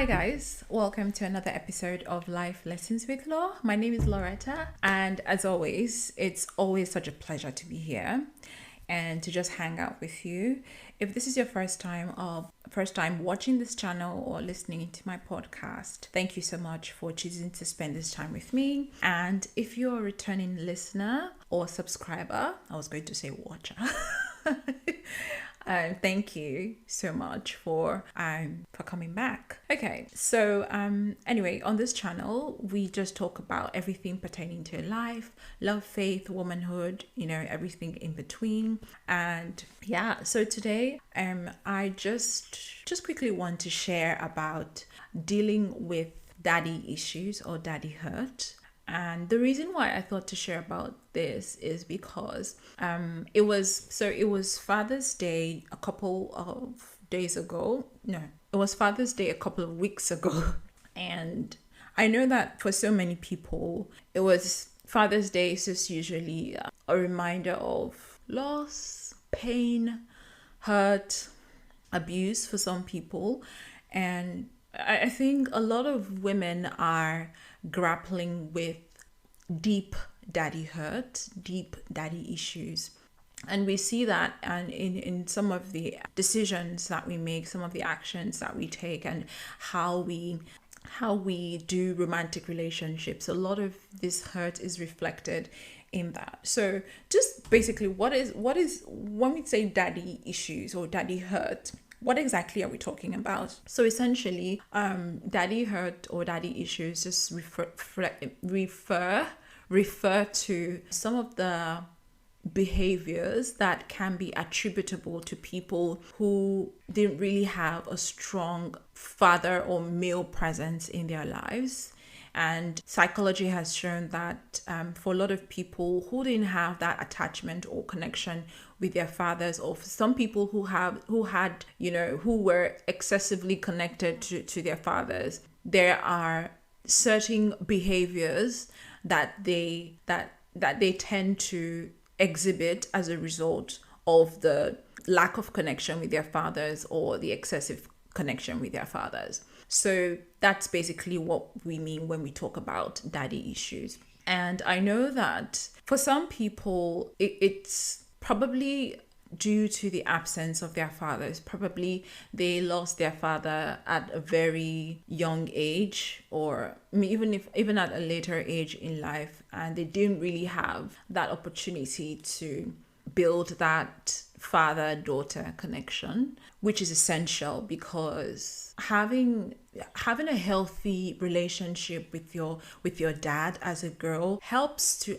Hi guys, welcome to another episode of Life Lessons with Law. My name is Loretta, and as always, it's always such a pleasure to be here and to just hang out with you. If this is your first time watching this channel or listening to my podcast, thank you so much for choosing to spend this time with me. And if you're a returning listener or subscriber, I was going to say watcher. Thank you so much for coming back. Okay, so anyway, on this channel we just talk about everything pertaining to life, love, faith, womanhood, everything in between. And yeah, so today I just quickly want to share about dealing with daddy issues or daddy hurt. And the reason why I thought to share about this is because it was Father's Day a couple of days ago. No, it was Father's Day a couple of weeks ago. And I know that for so many people, it was Father's Day is just usually a reminder of loss, pain, hurt, abuse for some people. And I think a lot of women are grappling with deep daddy hurt, deep daddy issues. And we see that and in some of the decisions that we make, some of the actions that we take, and how we do romantic relationships. A lot of this hurt is reflected in that. So just basically what is when we say daddy issues or daddy hurt, what exactly are we talking about? So essentially, daddy hurt or daddy issues just refer to some of the behaviors that can be attributable to people who didn't really have a strong father or male presence in their lives. And psychology has shown that for a lot of people who didn't have that attachment or connection with their fathers, or for some people who were excessively connected to their fathers, there are certain behaviors that they tend to exhibit as a result of the lack of connection with their fathers or the excessive connection with their fathers. So that's basically what we mean when we talk about daddy issues. And I know that for some people, it's probably due to the absence of their fathers. Probably they lost their father at a very young age, or even at a later age in life, and they didn't really have that opportunity to build that father-daughter connection, which is essential, because having a healthy relationship with your dad as a girl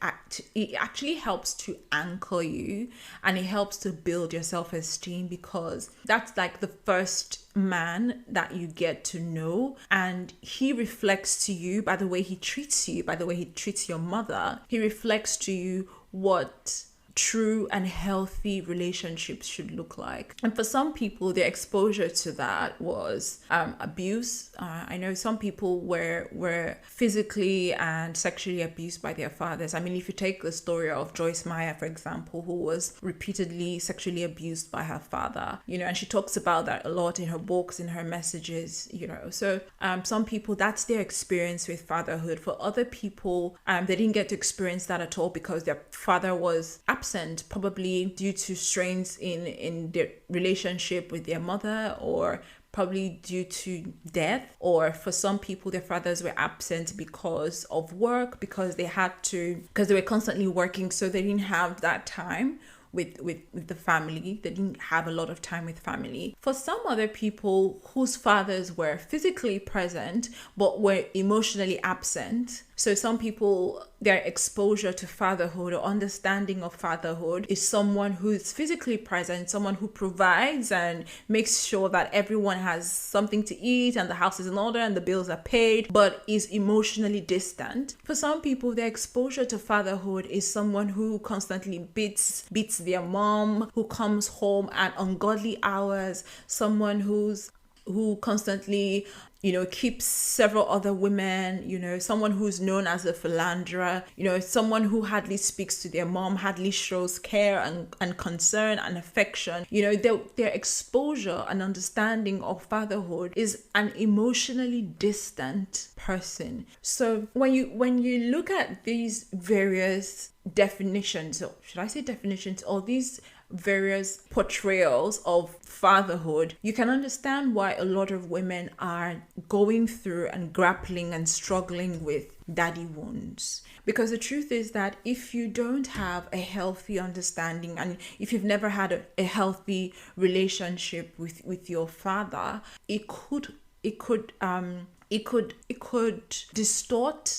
actually helps to anchor you, and it helps to build your self-esteem, because that's like the first man that you get to know, and he reflects to you by the way he treats you, by the way he treats your mother. He reflects to you what true and healthy relationships should look like. And for some people, their exposure to that was abuse. I know some people were physically and sexually abused by their fathers. I mean, if you take the story of Joyce Meyer, for example, who was repeatedly sexually abused by her father, and she talks about that a lot in her books, in her messages, So some people, that's their experience with fatherhood. For other people, they didn't get to experience that at all because their father was absent, probably due to strains in their relationship with their mother, or probably due to death. Or for some people, their fathers were absent because of work, because they were constantly working, so they didn't have that time with the family. They didn't have a lot of time with family. For some other people whose fathers were physically present but were emotionally absent, so some people, their exposure to fatherhood or understanding of fatherhood is someone who's physically present, someone who provides and makes sure that everyone has something to eat and the house is in order and the bills are paid, but is emotionally distant. For some people, their exposure to fatherhood is someone who constantly beats their mom, who comes home at ungodly hours, someone who's who constantly, keeps several other women, someone who's known as a philanderer, someone who hardly speaks to their mom, hardly shows care and concern and affection. Their exposure and understanding of fatherhood is an emotionally distant person. So when you look at these various definitions, or should I say definitions, or these various portrayals of fatherhood, you can understand why a lot of women are going through and grappling and struggling with daddy wounds. Because the truth is that if you don't have a healthy understanding, and if you've never had a healthy relationship with your father, it could distort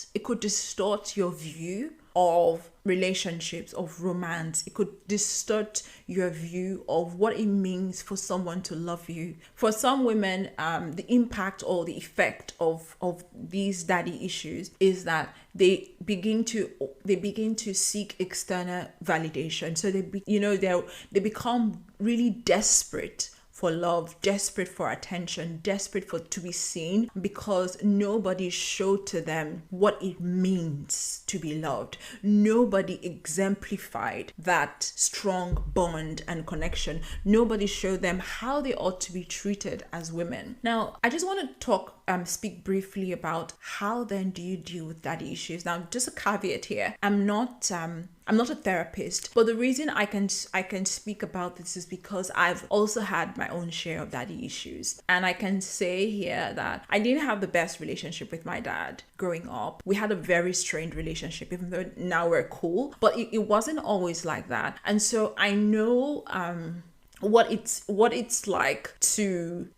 your view of relationships, of romance. It could distort your view of what it means for someone to love you. For some women, the impact or the effect of these daddy issues is that they begin to seek external validation. So they become really desperate for love, desperate for attention, desperate to be seen, because nobody showed to them what it means to be loved. Nobody exemplified that strong bond and connection. Nobody showed them how they ought to be treated as women. Now, I just want to speak briefly about how then do you deal with daddy issues. Now, just a caveat here. I'm not a therapist, but the reason I can speak about this is because I've also had my own share of daddy issues. And I can say here that I didn't have the best relationship with my dad growing up. We had a very strained relationship, even though now we're cool, but it wasn't always like that. And so I know what it's like to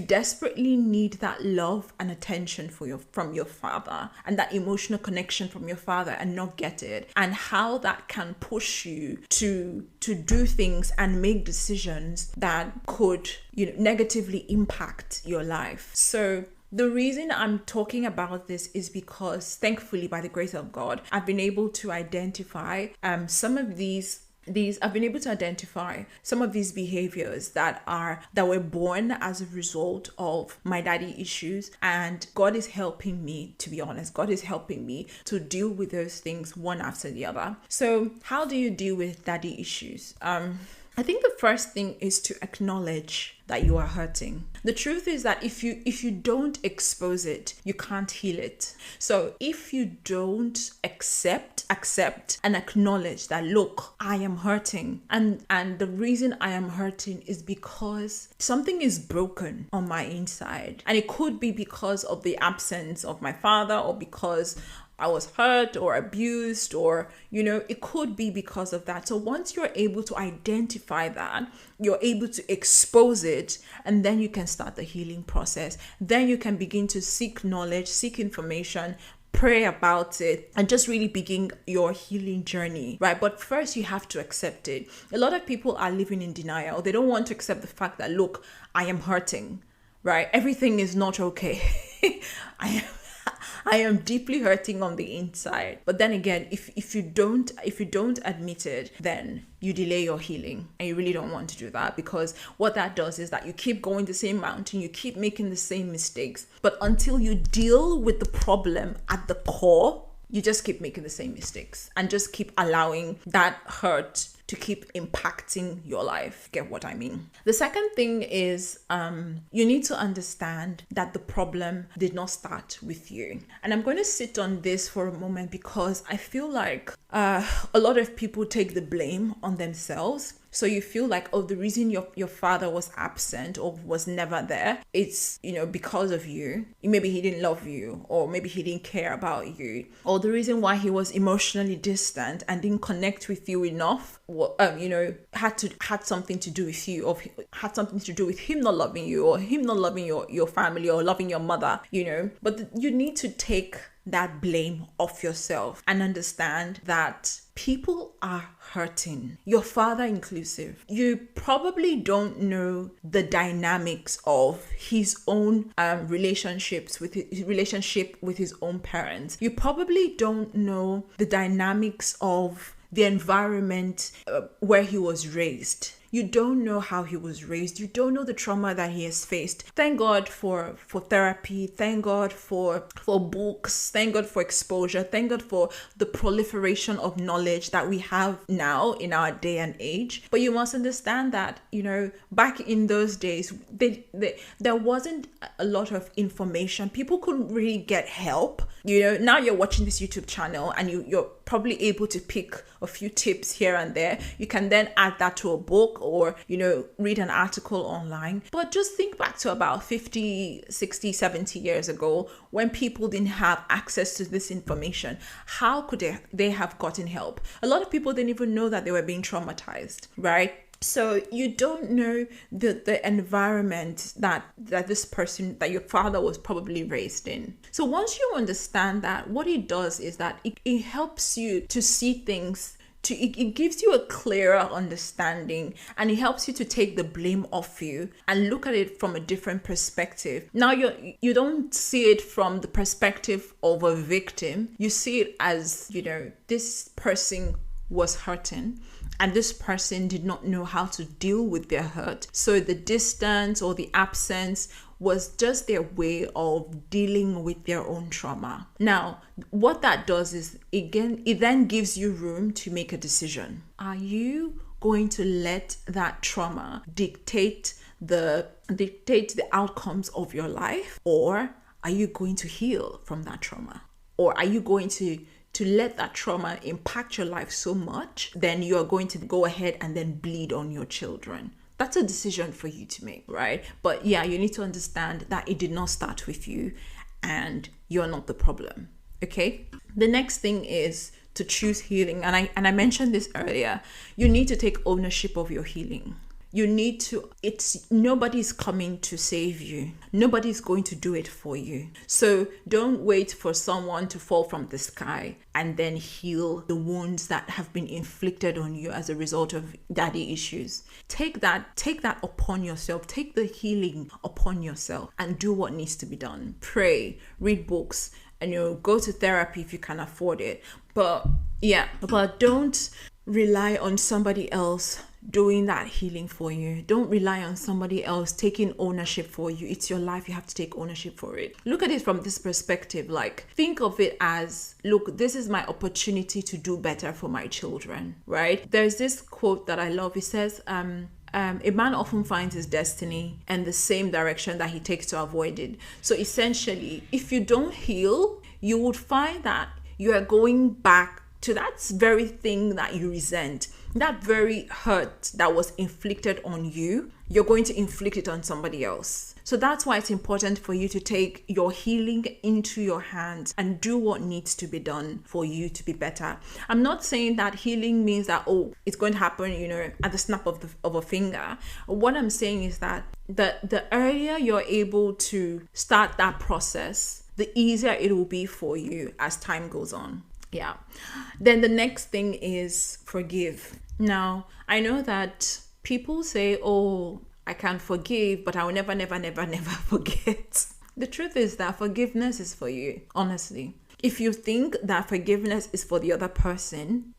desperately need that love and attention from your father, and that emotional connection from your father, and not get it, and how that can push you to do things and make decisions that could negatively impact your life. So the reason I'm talking about this is because, thankfully, by the grace of God, I've been able to identify some of these behaviors that were born as a result of my daddy issues. And God is helping me, to be honest. God is helping me to deal with those things one after the other. So how do you deal with daddy issues? I think the first thing is to acknowledge that you are hurting. The truth is that if you don't expose it, you can't heal it. So if you don't accept and acknowledge that, look, I am hurting, and the reason I am hurting is because something is broken on my inside, and it could be because of the absence of my father, or because I was hurt or abused, or, it could be because of that. So once you're able to identify that, you're able to expose it, and then you can start the healing process. Then you can begin to seek knowledge, seek information, pray about it, and just really begin your healing journey, right? But first you have to accept it. A lot of people are living in denial. They don't want to accept the fact that, look, I am hurting, right? Everything is not okay. I am deeply hurting on the inside. But then again, if you don't admit it, then you delay your healing, and you really don't want to do that, because what that does is that you keep going the same mountain, you keep making the same mistakes, but until you deal with the problem at the core, you just keep making the same mistakes and just keep allowing that hurt to keep impacting your life. Get what I mean? The second thing is you need to understand that the problem did not start with you. And I'm going to sit on this for a moment, because I feel like a lot of people take the blame on themselves. So you feel like, oh, the reason your father was absent or was never there, it's, because of you. Maybe he didn't love you, or maybe he didn't care about you. Or the reason why he was emotionally distant and didn't connect with you enough, had something to do with you, or had something to do with him not loving you, or him not loving your family, or loving your mother, But you need to take that blame off yourself and understand that people are hurting, your father inclusive. You probably don't know the dynamics of his own relationship with his own parents. You probably don't know the dynamics of the environment where he was raised. You don't know how he was raised. You don't know the trauma that he has faced. Thank God for therapy. Thank God for books. Thank God for exposure. Thank God for the proliferation of knowledge that we have now in our day and age. But you must understand that, back in those days, there wasn't a lot of information. People couldn't really get help. Now you're watching this YouTube channel and you're probably able to pick a few tips here and there. You can then add that to a book or, read an article online. But just think back to about 50, 60, 70 years ago when people didn't have access to this information. How could they have gotten help? A lot of people didn't even know that they were being traumatized, right? So you don't know the environment that this person, that your father was probably raised in. So once you understand that, what it does is that it helps you to see things, it gives you a clearer understanding, and it helps you to take the blame off you and look at it from a different perspective. Now you don't see it from the perspective of a victim. You see it as, this person was hurting, and this person did not know how to deal with their hurt. So the distance or the absence was just their way of dealing with their own trauma. Now, what that does is, again, it then gives you room to make a decision. Are you going to let that trauma dictate the outcomes of your life? Or are you going to heal from that trauma? Or are you going to let that trauma impact your life so much, then you're going to go ahead and then bleed on your children? That's a decision for you to make, right? But yeah, you need to understand that it did not start with you and you're not the problem, okay? The next thing is to choose healing. And I mentioned this earlier. You need to take ownership of your healing. Nobody's coming to save you. Nobody's going to do it for you. So don't wait for someone to fall from the sky and then heal the wounds that have been inflicted on you as a result of daddy issues. Take that upon yourself. Take the healing upon yourself and do what needs to be done. Pray, read books, and go to therapy if you can afford it. But don't rely on somebody else doing that healing for you. Don't rely on somebody else taking ownership for you. It's your life. You have to take ownership for it. Look at it from this perspective. Think of it as, look, this is my opportunity to do better for my children, right? There's this quote that I love. It says, a man often finds his destiny in the same direction that he takes to avoid it. So essentially, if you don't heal, you would find that you are going back to that very thing that you resent, that very hurt that was inflicted on you. You're going to inflict it on somebody else. So that's why it's important for you to take your healing into your hands and do what needs to be done for you to be better. I'm not saying that healing means that, it's going to happen, at the snap of a finger. What I'm saying is that the earlier you're able to start that process, the easier it will be for you as time goes on. Yeah. Then the next thing is forgive. Now, I know that people say, I can forgive, but I will never, never, never, never forget. The truth is that forgiveness is for you, honestly. If you think that forgiveness is for the other person,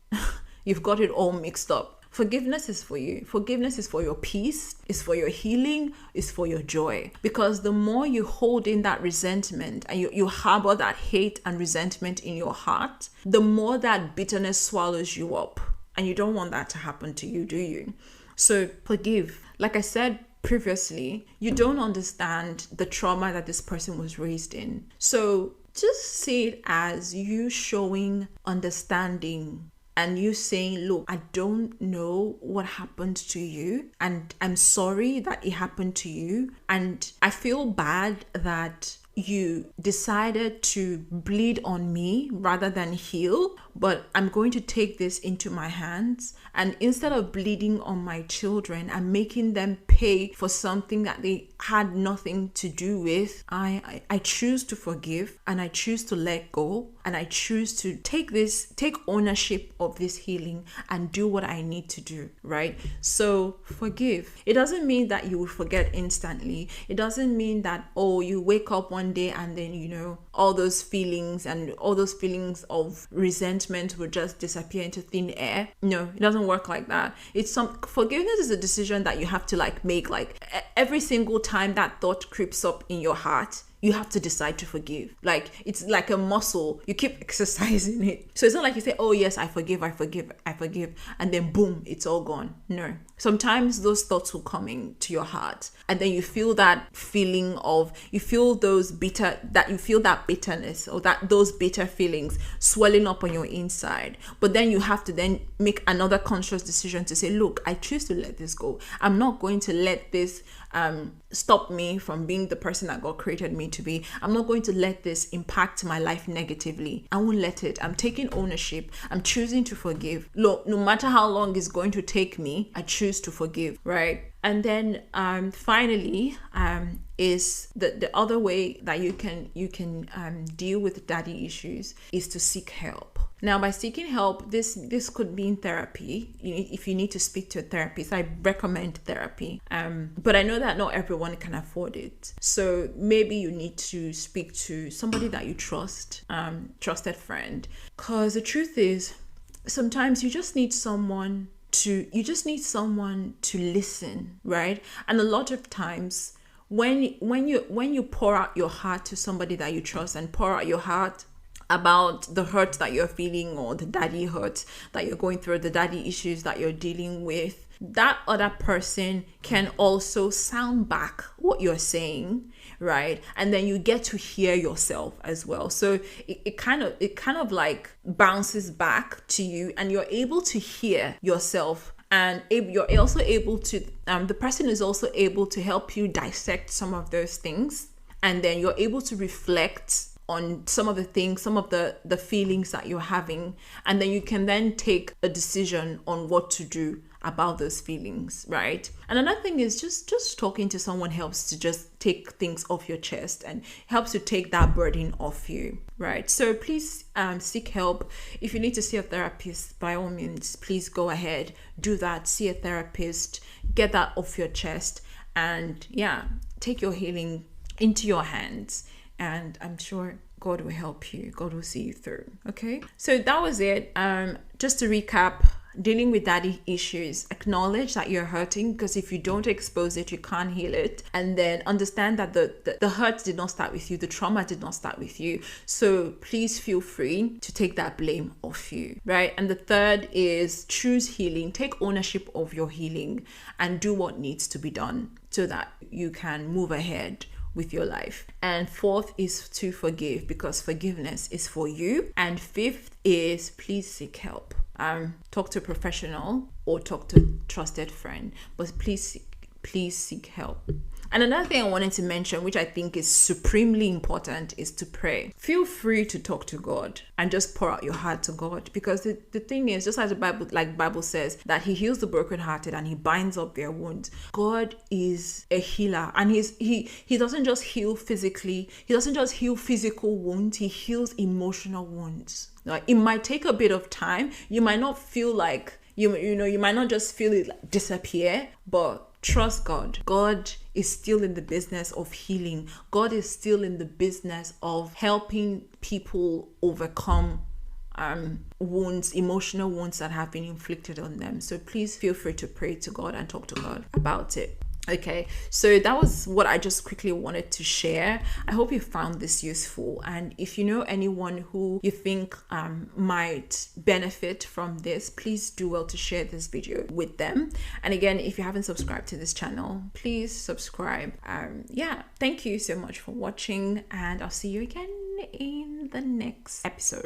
you've got it all mixed up. Forgiveness is for you. Forgiveness is for your peace, is for your healing, is for your joy. Because the more you hold in that resentment and you harbor that hate and resentment in your heart, the more that bitterness swallows you up. And you don't want that to happen to you, do you? So forgive. Like I said previously, you don't understand the trauma that this person was raised in. So just see it as you showing understanding and you saying, look, I don't know what happened to you, and I'm sorry that it happened to you, and I feel bad that you decided to bleed on me rather than heal, but I'm going to take this into my hands, and instead of bleeding on my children and making them pay for something that they had nothing to do with, I choose to forgive, and I choose to let go, and I choose to take ownership of this healing and do what I need to do, right? So forgive. It doesn't mean that you will forget instantly. It doesn't mean that, you wake up one day and then, all those feelings and all those feelings of resentment will just disappear into thin air. No, it doesn't work like that. Forgiveness is a decision that you have to like make, like every single time that thought creeps up in your heart, you have to decide to forgive. Like, it's like a muscle. You keep exercising it. So it's not like you say, oh yes, I forgive, and then boom, it's all gone. No. Sometimes those thoughts will come into your heart, and then you feel that feeling of, you feel that bitterness, or those bitter feelings swelling up on your inside. But then you have to then make another conscious decision to say, look, I choose to let this go. I'm not going to let this stop me from being the person that God created me to be. I'm not going to let this impact my life negatively. I won't let it. I'm taking ownership. I'm choosing to forgive. Look, no matter how long it's going to take me, I choose to forgive, right? And then finally is the other way that you can deal with daddy issues is to seek help. Now, by seeking help, this could be in therapy. If you need to speak to a therapist, I recommend therapy. But I know that not everyone can afford it. So maybe you need to speak to somebody that you trust, trusted friend. Because the truth is, sometimes you just need someone to listen, right? And a lot of times when you pour out your heart to somebody that you trust, and pour out your heart about the hurt that you're feeling, or the daddy hurt that you're going through, the daddy issues that you're dealing with, that other person can also sound back what you're saying, right? And then you get to hear yourself as well. So it kind of like bounces back to you, and you're able to hear yourself. And you're also able to, the person is also able to help you dissect some of those things. And then you're able to reflect on some of the things, some of the feelings that you're having. And then you can then take a decision on what to do about those feelings, right? And another thing is just talking to someone helps to just take things off your chest and helps to take that burden off you, right? So please seek help. If you need to see a therapist, by all means, please go ahead, do that, see a therapist, get that off your chest, and take your healing into your hands. And I'm sure God will help you. God will see you through. Okay. So that was it. Just to recap, dealing with daddy issues, acknowledge that you're hurting, because if you don't expose it, you can't heal it. And then understand that the hurt did not start with you. The trauma did not start with you. So please feel free to take that blame off you, right? And the third is choose healing. Take ownership of your healing and do what needs to be done so that you can move ahead with your life. And fourth is to forgive, because forgiveness is for you. And fifth is please seek help. Talk to a professional or talk to a trusted friend, but please seek help. And another thing I wanted to mention, which I think is supremely important, is to pray. Feel free to talk to God and just pour out your heart to God, because the thing is, just as the Bible says, that He heals the brokenhearted and He binds up their wounds. God is a healer, and He doesn't just heal physically. He doesn't just heal physical wounds. He heals emotional wounds. Like, it might take a bit of time. You might not feel like you might not just feel it like disappear, but trust God. God is still in the business of healing. God is still in the business of helping people overcome wounds, emotional wounds that have been inflicted on them. So please feel free to pray to God and talk to God about it. Okay, so that was what I just quickly wanted to share. I hope you found this useful. And if you know anyone who you think might benefit from this, please do well to share this video with them. And again, if you haven't subscribed to this channel, please subscribe. Thank you so much for watching, and I'll see you again in the next episode.